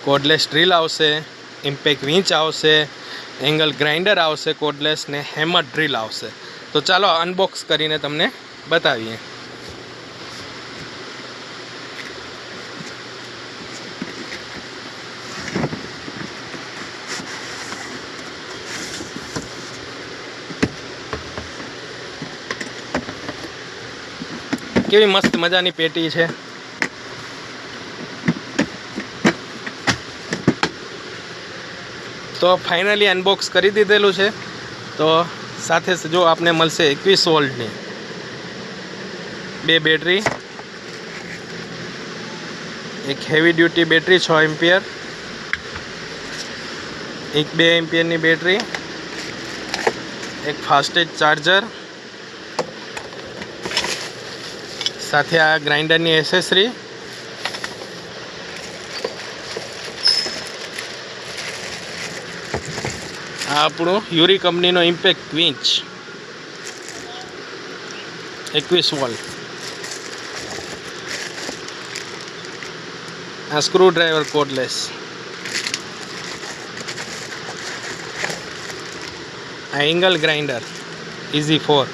Cordless drill આવશે, impact વિંચ આવશે, angle grinder આવશે કોર્ડલેસ ને હેમર ડ્રીલ આવશે. તો ચાલો અનબોક્સ કરીને તમને બતાવીએ. કેવી મસ્ત મજાની પેટી છે. તો ફાઇનલી અનબોક્સ કરી દીધેલું છે. તો સાથે જો આપને મળશે 21 વોલ્ટની 2 બેટરી, એક હેવી ડ્યુટી બેટરી 6 એમ્પિયર, એક 2 એમ્પિયરની બેટરી, એક ફાસ્ટેજ ચાર્જર, સાથે આ ગ્રાઇન્ડરની એસેસરી, આ આપણું યુરી કંપનીનો ઇમ્પેક્ટ વિંચ 21 વોલ્ટ, આ સ્ક્રૂ ડ્રાઈવર કોર્ડલેસ, આ એંગલ ગ્રાઇન્ડર ઇઝી 4,